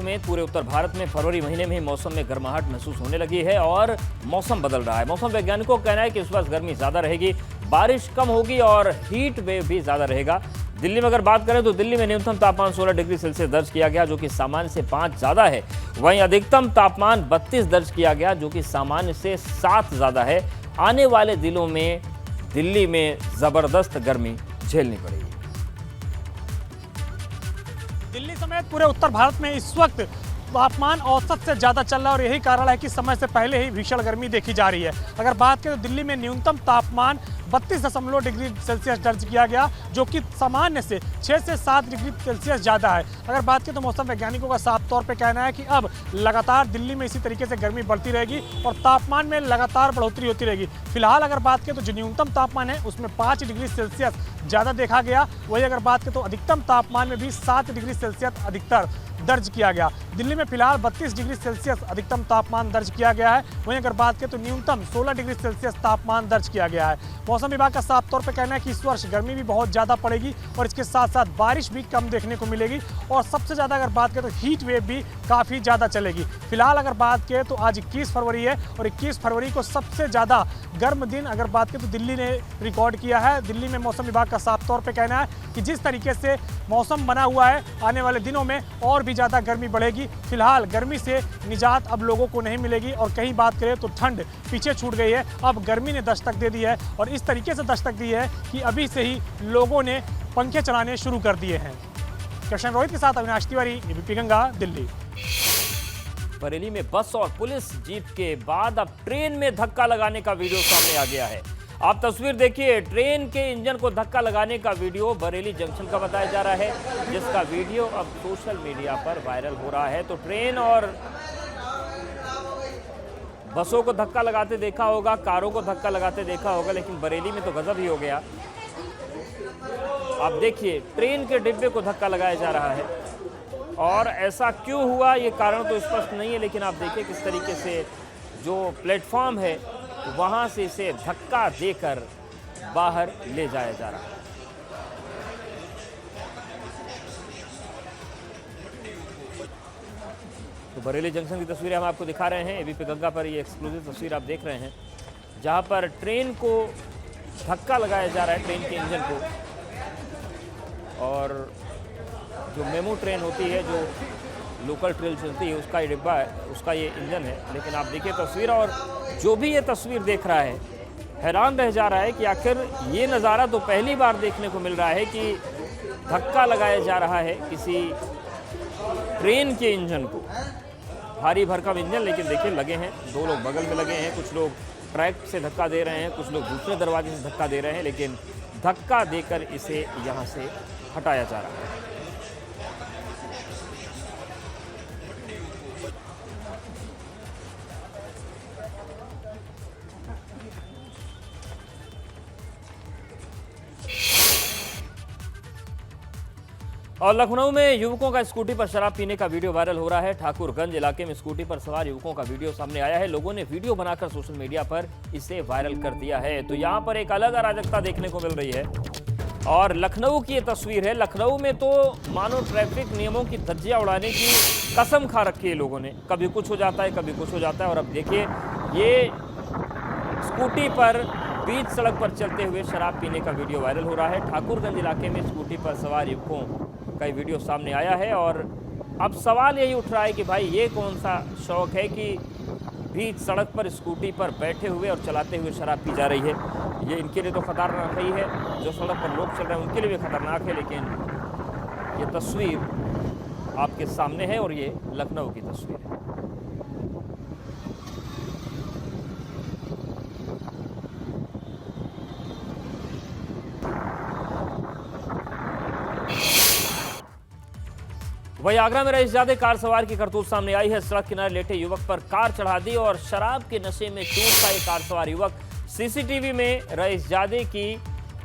समेत पूरे उत्तर भारत में फरवरी महीने में ही मौसम में गर्माहट महसूस होने लगी है और मौसम बदल रहा है। मौसम वैज्ञानिकों का कहना है कि इस वर्ष गर्मी ज्यादा रहेगी, बारिश कम होगी और हीट वेव भी ज्यादा रहेगा। दिल्ली में अगर बात करें तो दिल्ली में न्यूनतम तापमान 16 डिग्री सेल्सियस दर्ज किया गया, जो कि सामान्य से 5 ज्यादा है। वहीं अधिकतम तापमान 32 दर्ज किया गया, जो कि सामान्य से 7 ज्यादा है। आने वाले दिनों में दिल्ली में जबरदस्त गर्मी झेलनी पड़ेगी। दिल्ली समेत पूरे उत्तर भारत में इस वक्त तापमान औसत से ज़्यादा चल रहा है और यही कारण है कि समय से पहले ही भीषण गर्मी देखी जा रही है। अगर बात करें तो दिल्ली में न्यूनतम तापमान 32 डिग्री सेल्सियस दर्ज किया गया, जो कि सामान्य से 6 से 7 डिग्री सेल्सियस ज़्यादा है। अगर बात करें तो मौसम वैज्ञानिकों का साफ तौर पे कहना है कि अब लगातार दिल्ली में इसी तरीके से गर्मी बढ़ती रहेगी और तापमान में लगातार बढ़ोतरी होती रहेगी। फिलहाल अगर बात करें तो जो न्यूनतम तापमान है उसमें 5 डिग्री सेल्सियस ज़्यादा देखा गया। वहीं अगर बात करें तो अधिकतम तापमान में भी 7 डिग्री सेल्सियस अधिकतर दर्ज किया गया। दिल्ली में फिलहाल 32 डिग्री सेल्सियस अधिकतम तापमान दर्ज किया गया है। वहीं अगर बात करें तो न्यूनतम 16 डिग्री सेल्सियस तापमान दर्ज किया गया है। मौसम विभाग का साफ तौर पर कहना है कि इस वर्ष गर्मी भी बहुत ज़्यादा पड़ेगी और इसके साथ साथ बारिश भी कम देखने को मिलेगी और सबसे ज़्यादा अगर बात करें तो हीट वेव भी काफ़ी ज़्यादा चलेगी। फिलहाल अगर बात करें तो आज 21 फरवरी है और 21 फरवरी को सबसे ज़्यादा गर्म दिन अगर बात करें तो दिल्ली ने रिकॉर्ड किया है। दिल्ली में मौसम विभाग का साफ तौर पर कहना है कि जिस तरीके से मौसम बना हुआ है, आने वाले दिनों में और भी ज़्यादा गर्मी बढ़ेगी। फिलहाल गर्मी से निजात अब लोगों को नहीं मिलेगी और कहीं बात करें तो ठंड पीछे छूट गई है। अब गर्मी ने दस्तक दे दी है और इस तरीके से दस्तक दी है कि अभी से ही लोगों ने पंखे चलाने शुरू कर दिए हैं। कृष्ण रोहित के साथ अविनाश तिवारी, एबीपी गंगा, दिल्ली। बरेली में बस और पुलिस जीप के बाद अब ट्रेन में धक्का लगाने का वीडियो सामने आ गया है। आप तस्वीर देखिए, ट्रेन के इंजन को धक्का लगाने का वीडियो बरेली जंक्शन का बताया जा रहा है, जिसका वीडियो अब सोशल मीडिया पर वायरल हो रहा है। तो ट्रेन और बसों को धक्का लगाते देखा होगा, कारों को धक्का लगाते देखा होगा, लेकिन बरेली में तो गजब ही हो गया। आप देखिए, ट्रेन के डिब्बे को धक्का लगाया जा रहा है और ऐसा क्यों हुआ ये कारण तो स्पष्ट नहीं है, लेकिन आप देखिए किस तरीके से जो प्लेटफॉर्म है वहां से इसे धक्का देकर बाहर ले जाया जा रहा है। तो बरेली जंक्शन की तस्वीरें हम आपको दिखा रहे हैं। एबीपी गंगा पर ये एक्सक्लूसिव तस्वीर आप देख रहे हैं, जहां पर ट्रेन को धक्का लगाया जा रहा है, ट्रेन के इंजन को। और जो मेमू ट्रेन होती है, जो लोकल ट्रेन चलती है, उसका ये डिब्बा है, उसका ये इंजन है। लेकिन आप देखिए तस्वीर, और जो भी ये तस्वीर देख रहा है हैरान रह जा रहा है कि आखिर ये नज़ारा तो पहली बार देखने को मिल रहा है कि धक्का लगाया जा रहा है किसी ट्रेन के इंजन को। भारी भरकम इंजन, लेकिन देखिए लगे हैं, 2 लोग बगल में लगे हैं, कुछ लोग ट्रैक से धक्का दे रहे हैं, कुछ लोग दूसरे दरवाजे से धक्का दे रहे हैं, लेकिन धक्का देकर इसे यहाँ से हटाया जा रहा है। और लखनऊ में युवकों का स्कूटी पर शराब पीने का वीडियो वायरल हो रहा है। ठाकुरगंज इलाके में स्कूटी पर सवार युवकों का वीडियो सामने आया है। लोगों ने वीडियो बनाकर सोशल मीडिया पर इसे वायरल कर दिया है। तो यहाँ पर एक अलग अराजकता देखने को मिल रही है और लखनऊ की ये तस्वीर है। लखनऊ में तो मानो ट्रैफिक नियमों की धज्जियां उड़ाने की कसम खा रखी है लोगों ने। कभी कुछ हो जाता है, कभी कुछ हो जाता है। और अब देखिए, ये स्कूटी पर बीच सड़क पर चलते हुए शराब पीने का वीडियो वायरल हो रहा है। ठाकुरगंज इलाके में स्कूटी पर सवार युवकों का वीडियो सामने आया है और अब सवाल यही उठ रहा है कि भाई ये कौन सा शौक है कि बीच सड़क पर स्कूटी पर बैठे हुए और चलाते हुए शराब पी जा रही है। ये इनके लिए तो खतरनाक ही है, जो सड़क पर लोग चल रहे हैं उनके लिए भी खतरनाक है। लेकिन ये तस्वीर आपके सामने है और ये लखनऊ की तस्वीर है। वहीं आगरा में रईसजादे कार सवार की करतूत सामने आई है। सड़क किनारे लेटे युवक पर कार चढ़ा दी और शराब के नशे में चूर था ये कार सवार युवक। सीसीटीवी में रईसजादे की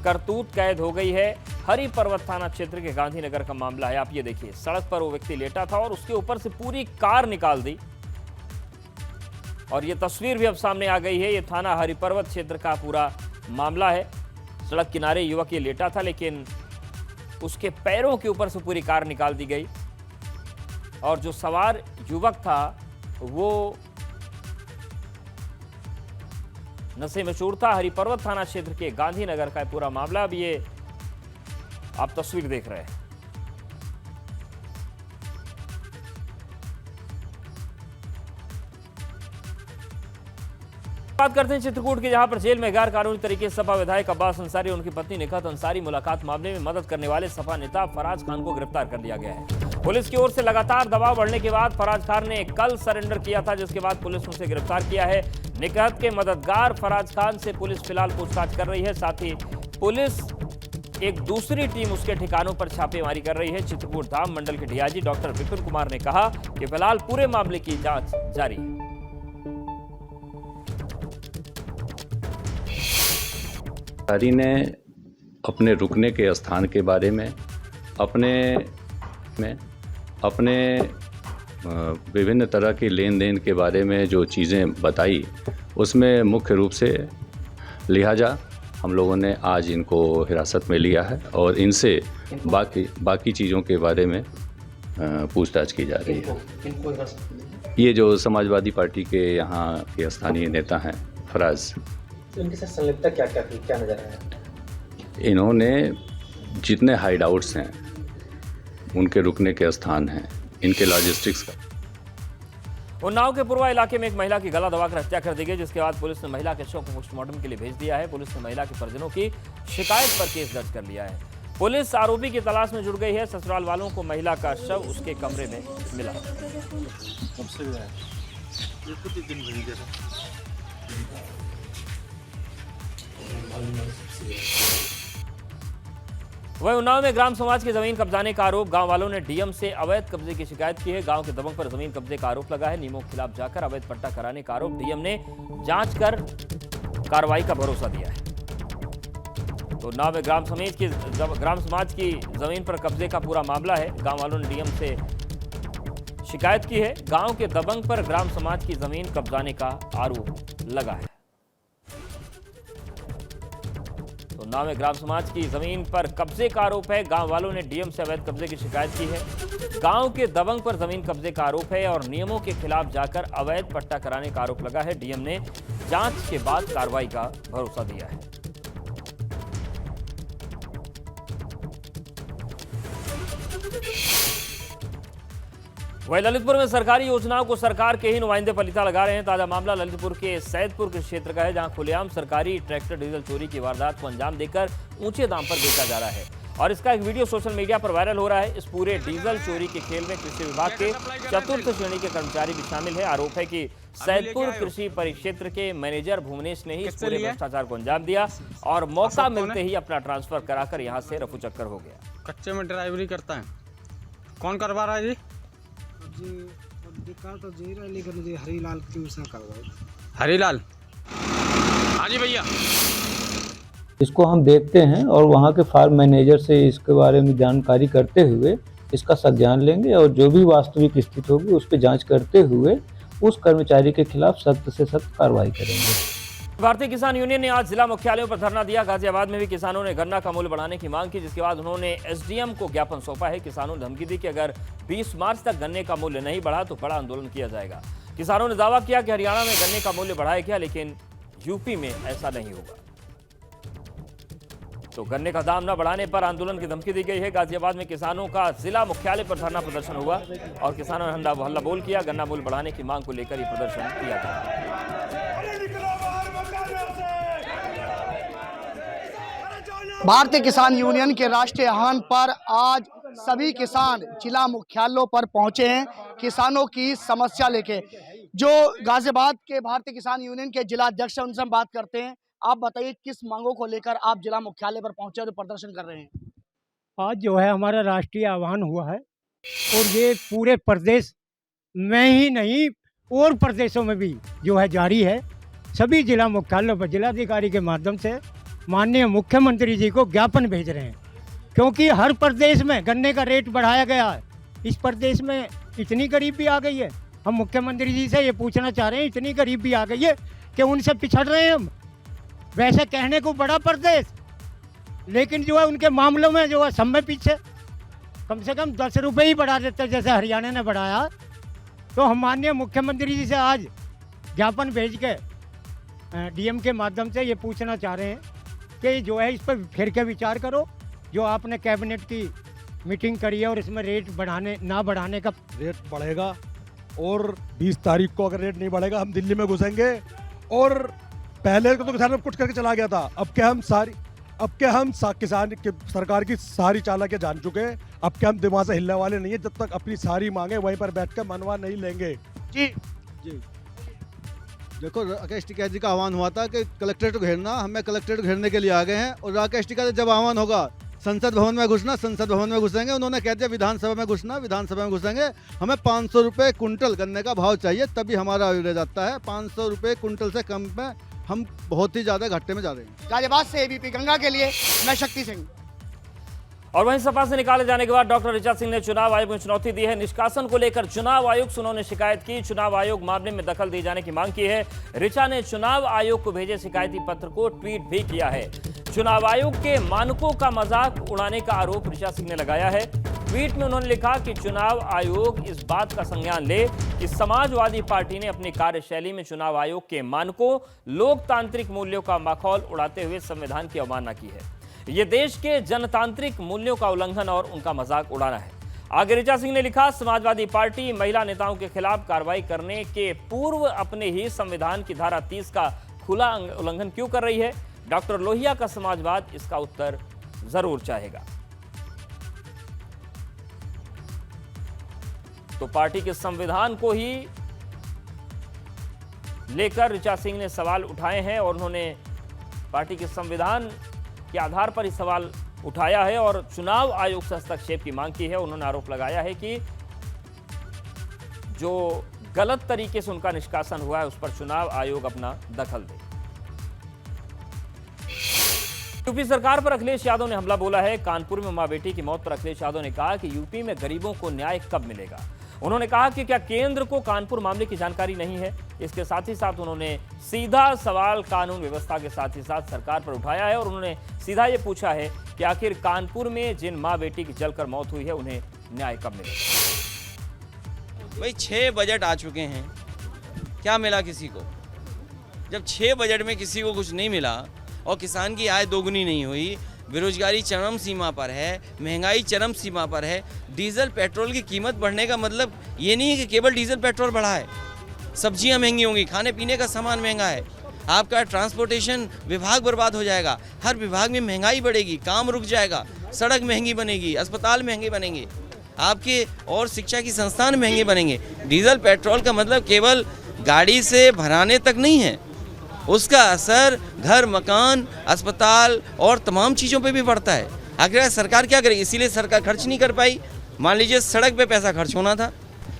करतूत कैद हो गई है। हरि पर्वत थाना क्षेत्र के गांधीनगर का मामला है। आप ये देखिए, सड़क पर वो व्यक्ति लेटा था और उसके ऊपर से पूरी कार निकाल दी और ये तस्वीर भी अब सामने आ गई है। ये थाना हरि पर्वत क्षेत्र का पूरा मामला है। सड़क किनारे युवक ये लेटा था, लेकिन उसके पैरों के ऊपर से पूरी कार निकाल दी गई। और जो सवार युवक था वो नशे में चूर था। हरिपर्वत थाना क्षेत्र के गांधीनगर का पूरा मामला। अब ये आप तस्वीर देख रहे हैं। बात करते हैं चित्रकूट की, जहां पर जेल में गैर कानूनी तरीके से सपा विधायक अब्बास अंसारी और उनकी पत्नी निखत अंसारी मुलाकात मामले में मदद करने वाले सपा नेता फराज खान को गिरफ्तार कर लिया गया है। पुलिस की ओर से लगातार दबाव बढ़ने के बाद फराज खान ने कल सरेंडर किया था, जिसके बाद पुलिस ने उसे गिरफ्तार किया है। निखत के मददगार फराज खान से पुलिस फिलहाल पूछताछ कर रही है। साथ ही पुलिस एक दूसरी टीम उसके ठिकानों पर छापेमारी कर रही है। चित्रकूट धाम मंडल के डीआईजी डॉक्टर विपिन कुमार ने कहा कि फिलहाल पूरे मामले की जांच जारी है। अंसारी ने अपने रुकने के स्थान के बारे में अपने विभिन्न तरह के लेन देन के बारे में जो चीज़ें बताई, उसमें मुख्य रूप से लिहाजा हम लोगों ने आज इनको हिरासत में लिया है और इनसे बाकी चीज़ों के बारे में पूछताछ की जा रही है। ये जो समाजवादी पार्टी के यहाँ के स्थानीय नेता हैं फराज, इनके साथ संलिप्तता क्या नजर आया? इन्होंने जितने हाइड आउट्स हैं, उनके रुकने के स्थान हैं, इनके लॉजिस्टिक्स का। उन्नाव के पूर्वा इलाके में एक महिला की गला दबाकर हत्या कर दी गई, जिसके बाद पुलिस ने महिला के शव को पोस्टमार्टम के लिए भेज दिया है। पुलिस ने महिला के परिजनों की शिकायत पर केस दर्ज कर लिया है। पुलिस आरोपी की तलाश में जुट गई है। ससुराल वालों को महिला का शव उसके कमरे में मिला। वहीं उन्नाव में ग्राम समाज की जमीन कब्जाने का आरोप, गांव वालों ने डीएम से अवैध कब्जे की शिकायत की है। गांव के दबंग पर जमीन कब्जे का आरोप लगा है। नियमों के खिलाफ जाकर अवैध पट्टा कराने का आरोप, डीएम ने जांच कर कार्रवाई का भरोसा दिया है। तो उन्नाव में ग्राम समाज की जमीन पर कब्जे का पूरा मामला है। गांव वालों ने डीएम से शिकायत की है। गांव के दबंग पर ग्राम समाज की जमीन कब्जाने का आरोप लगा है। तो उन्नाव में ग्राम समाज की जमीन पर कब्जे का आरोप है। गांव वालों ने डीएम से अवैध कब्जे की शिकायत की है। गांव के दबंग पर जमीन कब्जे का आरोप है और नियमों के खिलाफ जाकर अवैध पट्टा कराने का आरोप लगा है। डीएम ने जांच के बाद कार्रवाई का भरोसा दिया है। वहीं ललितपुर में सरकारी योजनाओं को सरकार के ही नुमाइंदे पलीता लगा रहे हैं। ताजा मामला ललितपुर के सैदपुर के क्षेत्र का है, जहां खुलेआम सरकारी ट्रैक्टर डीजल चोरी की वारदात को अंजाम देकर ऊंचे दाम पर बेचा जा रहा है और इसका एक वीडियो सोशल मीडिया पर वायरल हो रहा है। इस पूरे डीजल चोरी के खेल में कृषि विभाग के चतुर्थ श्रेणी के कर्मचारी भी शामिल है। आरोप है कि सैदपुर कृषि परिक्षेत्र के मैनेजर भुवनेश ने ही इस पूरे भ्रष्टाचार को अंजाम दिया और मौका मिलते ही अपना ट्रांसफर कराकर यहाँ से रफू चक्कर हो गया। कच्चे में ड्राइवरी करता है, कौन करवा रहा है जी? तो जी रहा, लेकिन जी हरीलाल ट्यूशन करवाए। हरीलाल, हाँ जी भैया। इसको हम देखते हैं और वहाँ के फार्म मैनेजर से इसके बारे में जानकारी करते हुए इसका संज्ञान लेंगे और जो भी वास्तविक स्थिति होगी उस पर जांच करते हुए उस कर्मचारी के खिलाफ सख्त से सख्त कार्रवाई करेंगे। भारतीय किसान यूनियन ने आज जिला मुख्यालयों पर धरना दिया। गाजियाबाद में भी किसानों ने गन्ना का मूल्य बढ़ाने की मांग की, जिसके बाद उन्होंने एसडीएम को ज्ञापन सौंपा है। किसानों ने धमकी दी कि अगर 20 मार्च तक गन्ने का मूल्य नहीं बढ़ा तो बड़ा आंदोलन किया जाएगा। किसानों ने दावा किया कि हरियाणा में गन्ने का मूल्य बढ़ाया गया, लेकिन यूपी में ऐसा नहीं होगा। तो गन्ने का दाम न बढ़ाने पर आंदोलन की धमकी दी गई है। गाजियाबाद में किसानों का जिला मुख्यालय पर धरना प्रदर्शन हुआ और किसानों ने हल्ला बोल किया। गन्ना मूल्य बढ़ाने की मांग को लेकर यह प्रदर्शन किया गया। भारतीय किसान यूनियन के राष्ट्रीय आह्वान पर आज सभी किसान जिला मुख्यालयों पर पहुंचे हैं किसानों की समस्या लेके। जो गाजियाबाद के भारतीय किसान यूनियन के जिला अध्यक्ष हैं, उनसे हम बात करते हैं। आप बताइए किस मांगों को लेकर आप जिला मुख्यालय पर पहुंचे और प्रदर्शन कर रहे हैं? आज जो है हमारा राष्ट्रीय आह्वान हुआ है और ये पूरे प्रदेश में ही नहीं और प्रदेशों में भी जो है जारी है। सभी जिला मुख्यालयों पर जिलाधिकारी के माध्यम से माननीय मुख्यमंत्री जी को ज्ञापन भेज रहे हैं, क्योंकि हर प्रदेश में गन्ने का रेट बढ़ाया गया है। इस प्रदेश में इतनी गरीबी आ गई है। हम मुख्यमंत्री जी से ये पूछना चाह रहे हैं, इतनी गरीबी आ गई है कि उनसे पिछड़ रहे हैं हम। वैसे कहने को बड़ा प्रदेश, लेकिन जो है उनके मामलों में जो है सब में पीछे। कम से कम 10 रुपये ही बढ़ा देते जैसे हरियाणा ने बढ़ाया। तो हम माननीय मुख्यमंत्री जी से आज ज्ञापन भेज के डीएम के माध्यम से ये पूछना चाह रहे हैं कि जो है इस पर फिर के विचार करो। जो आपने कैबिनेट की मीटिंग करी है और इसमें रेट ना बढ़ाने का रेट बढ़ेगा और 20 तारीख को अगर रेट नहीं बढ़ेगा हम दिल्ली में घुसेंगे। और पहले तो किसान कुछ करके चला गया था, अब के हम किसान के सरकार की सारी चालाकियां जान चुके हैं। अब के हम दिमाग से हिलने वाले नहीं है जब तक अपनी सारी मांगे वहीं पर बैठकर मनवा नहीं लेंगे। जी देखो, राकेश टिकैत जी का आह्वान हुआ था कि कलेक्ट्रेट को घेरना, हमें कलेक्ट्रेट घेरने के लिए आ गए हैं। और राकेश टिकैत जब आह्वान होगा संसद भवन में घुसना, संसद भवन में घुसेंगे। उन्होंने कह दिया विधानसभा में घुसना, विधानसभा में घुसेंगे। हमें 500 रुपये कुंटल गन्ने का भाव चाहिए, तभी हमारा रह जाता है। 500 रुपये कुंटल से कम में हम बहुत ही ज़्यादा घाटे में जा रहे हैं। गाजियाबाद से एबीपी गंगा के लिए मैं शक्ति सिंह। और वहीं सपा से निकाले जाने के बाद डॉक्टर ऋचा सिंह ने चुनाव आयोग में चुनौती दी है। निष्कासन को लेकर चुनाव आयोग से उन्होंने शिकायत की, चुनाव आयोग मामले में दखल दिए जाने की मांग की है। ऋचा ने चुनाव आयोग को भेजे शिकायती पत्र को ट्वीट भी किया है। चुनाव आयोग के मानकों का मजाक उड़ाने का आरोप ऋचा सिंह ने लगाया है। ट्वीट में उन्होंने लिखा कि चुनाव आयोग इस बात का संज्ञान ले कि समाजवादी पार्टी ने अपनी कार्यशैली में चुनाव आयोग के मानकों, लोकतांत्रिक मूल्यों का माखौल उड़ाते हुए संविधान की अवमानना की है। ये देश के जनतांत्रिक मूल्यों का उल्लंघन और उनका मजाक उड़ाना है। आगे ऋचा सिंह ने लिखा, समाजवादी पार्टी महिला नेताओं के खिलाफ कार्रवाई करने के पूर्व अपने ही संविधान की धारा 30 का खुला उल्लंघन क्यों कर रही है? डॉक्टर लोहिया का समाजवाद इसका उत्तर जरूर चाहेगा। तो पार्टी के संविधान को ही लेकर ऋचा सिंह ने सवाल उठाए हैं और उन्होंने पार्टी के संविधान के आधार पर ही सवाल उठाया है और चुनाव आयोग से हस्तक्षेप की मांग की है। उन्होंने आरोप लगाया है कि जो गलत तरीके से उनका निष्कासन हुआ है उस पर चुनाव आयोग अपना दखल दे। यूपी सरकार पर अखिलेश यादव ने हमला बोला है। कानपुर में मां बेटी की मौत पर अखिलेश यादव ने कहा कि यूपी में गरीबों को न्याय कब मिलेगा। उन्होंने कहा कि क्या केंद्र को कानपुर मामले की जानकारी नहीं है। इसके साथ ही साथ उन्होंने सीधा सवाल कानून व्यवस्था के साथ ही साथ सरकार पर उठाया है और उन्होंने सीधा ये पूछा है कि आखिर कानपुर में जिन मां बेटी की जलकर मौत हुई है उन्हें न्याय कब मिलेगा। भाई 6 बजट आ चुके हैं, क्या मिला किसी को? जब 6 बजट में किसी को कुछ नहीं मिला और किसान की आय दोगुनी नहीं हुई, बेरोजगारी चरम सीमा पर है, महंगाई चरम सीमा पर है, डीजल पेट्रोल की कीमत बढ़ने का मतलब ये नहीं है कि केवल डीजल पेट्रोल बढ़ा है, सब्जियां महंगी होंगी, खाने पीने का सामान महंगा है, आपका ट्रांसपोर्टेशन विभाग बर्बाद हो जाएगा, हर विभाग में महंगाई बढ़ेगी, काम रुक जाएगा, सड़क महंगी बनेगी, अस्पताल महंगे बनेंगे, आपके और शिक्षा की संस्थान महंगे बनेंगे। डीजल पेट्रोल का मतलब केवल गाड़ी से भराने तक नहीं है, उसका असर घर, मकान, अस्पताल और तमाम चीज़ों पे भी पड़ता है। आखिर सरकार क्या करे? इसीलिए सरकार खर्च नहीं कर पाई। मान लीजिए सड़क पे पैसा खर्च होना था,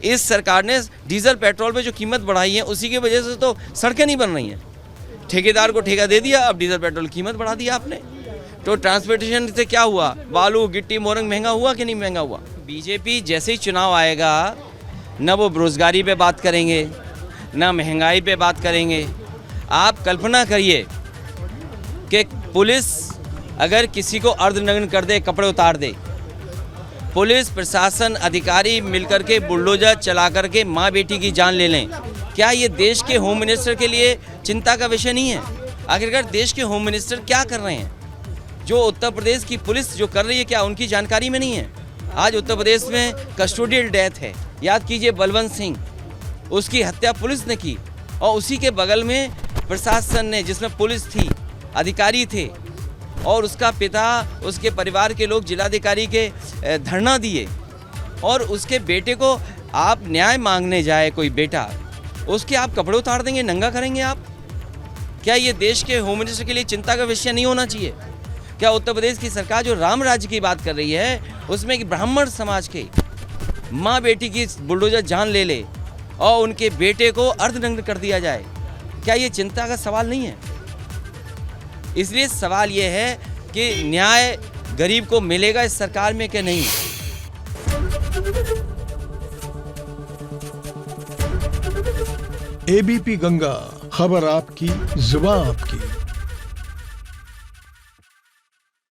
इस सरकार ने डीजल पेट्रोल पे जो कीमत बढ़ाई है उसी की वजह से तो सड़कें नहीं बन रही हैं। ठेकेदार को ठेका दे दिया, अब डीजल पेट्रोल की कीमत बढ़ा दिया आपने, तो ट्रांसपोर्टेशन से क्या हुआ? बालू, गिट्टी, मोरंग महंगा हुआ कि नहीं महंगा हुआ? बीजेपी जैसे ही चुनाव आएगा न वो बेरोजगारी पे बात करेंगे, न महंगाई पे बात करेंगे। आप कल्पना करिए कि पुलिस अगर किसी को अर्धनग्न कर दे, कपड़े उतार दे, पुलिस प्रशासन अधिकारी मिलकर के बुलडोजर चला करके माँ बेटी की जान ले लें, क्या ये देश के होम मिनिस्टर के लिए चिंता का विषय नहीं है? आखिरकार देश के होम मिनिस्टर क्या कर रहे हैं? जो उत्तर प्रदेश की पुलिस जो कर रही है क्या उनकी जानकारी में नहीं है? आज उत्तर प्रदेश में कस्टोडियल डेथ है, याद कीजिए बलवंत सिंह, उसकी हत्या पुलिस ने की और उसी के बगल में प्रशासन ने, जिसमें पुलिस थी, अधिकारी थे और उसका पिता, उसके परिवार के लोग जिलाधिकारी के धरना दिए और उसके बेटे को आप न्याय मांगने जाए कोई बेटा, उसके आप कपड़े उतार देंगे, नंगा करेंगे आप? क्या ये देश के होम मिनिस्टर के लिए चिंता का विषय नहीं होना चाहिए? क्या उत्तर प्रदेश की सरकार जो राम राज्य की बात कर रही है उसमें कि ब्राह्मण समाज के माँ बेटी की बुलडोजर जान ले ले और उनके बेटे को अर्धनग्न कर दिया जाए, क्या ये चिंता का सवाल नहीं है? इसलिए सवाल ये है कि न्याय गरीब को मिलेगा इस सरकार में कि नहीं। एबीपी गंगा, खबर आपकी, जुबान आपकी।